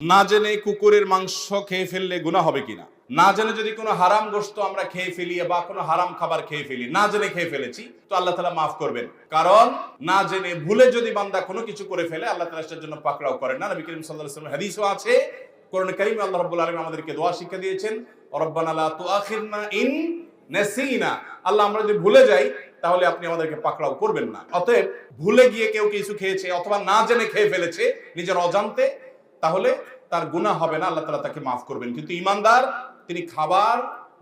না জেনে কুকুরের মাংস খেয়ে ফেললে গুনাহ হবে কিনা? না জেনে যদি কোনো হারাম গোশত আমরা খেয়ে ফেলি বা কোনো হারাম খাবার খেয়ে ফেলি, না জেনে খেয়ে ফেলেছি, তো আল্লাহ তাআলা মাফ করবেন। কারণ না জেনে ভুলে যদি বান্দা কোনো কিছু করে ফেলে, আল্লাহ তাআলা সেটার জন্য পাকড়াও করেন না। নবী করিম সাল্লাল্লাহু আলাইহি ওয়াসাল্লাম হাদিসও আছে, কোরআনে কারীমে আল্লাহ রাব্বুল আলামিন আমাদেরকে দোয়া শিক্ষা দিয়েছেন, রব্বানা লা তুআখিরনা ইন নাসিনা। আল্লাহ, আমরা যদি ভুলে যাই তাহলে আপনি আমাদেরকে পাকড়াও করবেন না। অতএব ভুলে গিয়ে কেউ কিছু খেয়েছে অথবা না জেনে খেয়ে ফেলেছে নিজের অজান্তে, তাহলে তার গুনাহ হবে না, আল্লাহ তাআলা তাকে মাফ করবেন। কিন্তু ঈমানদার তিনি খাবার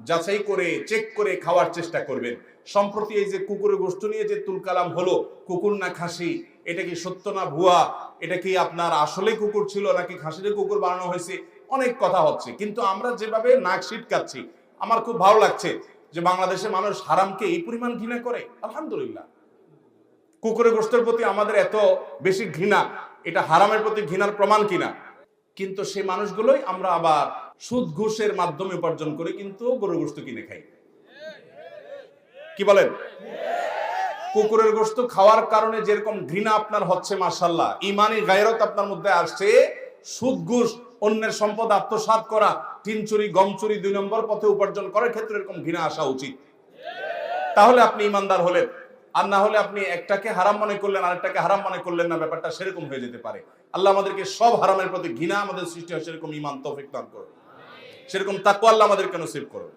যাচাই করে চেক করে খাওয়ার চেষ্টা করবেন। সম্প্রতি এই যে কুকুরের গোশত নিয়ে যে তুলকালাম হলো, কুকুর না খাসি, এটা কি সত্য না ভুয়া, এটা কি আপনার আসলে কুকুর ছিল নাকি খাসির কুকুর বানানো হয়েছে, অনেক কথা হচ্ছে। কিন্তু আমরা যেভাবে নাক সিটকাচ্ছি, আমার খুব ভালো লাগছে যে বাংলাদেশে মানুষ হারামকে এই পরিমাণ ঘৃণা করে। আলহামদুলিল্লাহ, কুকুরের গোশতের প্রতি আমাদের এত বেশি ঘৃণা, এটা হারামের প্রতি ঘৃণার প্রমাণ কিনা? কিন্তু সেই মানুষগুলোই আমরা আবার সুদ ঘুষের মাধ্যমে উপার্জন করি, কিন্তু গরুর গোশত কিনে খাই। কি বলেন? কুকুরের গোশত খাওয়ার কারণে যেরকম ঘৃণা আপনার হচ্ছে, মাশাআল্লাহ, ঈমানি গায়রত আপনার মধ্যে আসছে, সুদ ঘুষ, অন্যের সম্পদ আত্মসাৎ করা, তিন চুরি গম চুরি 2 নম্বর পথে উপার্জন করার ক্ষেত্রে এরকম ঘৃণা আসা উচিত। তাহলে আপনি ঈমানদার হলেন। আর না হলে আপনি একটাকে হারাম মনে করলেন, আরেকটাকে হারাম মনে করলেন না, ব্যাপারটা সেরকম হয়ে যেতে পারে। আল্লাহ আমাদেরকে সব হারামের প্রতি ঘৃণা আমাদের সৃষ্টি হয় সেরকম ঈমান তৌফিক দান করুন, সেরকম তাকওয়া আল্লাহ আমাদেরকে নসিব করুন।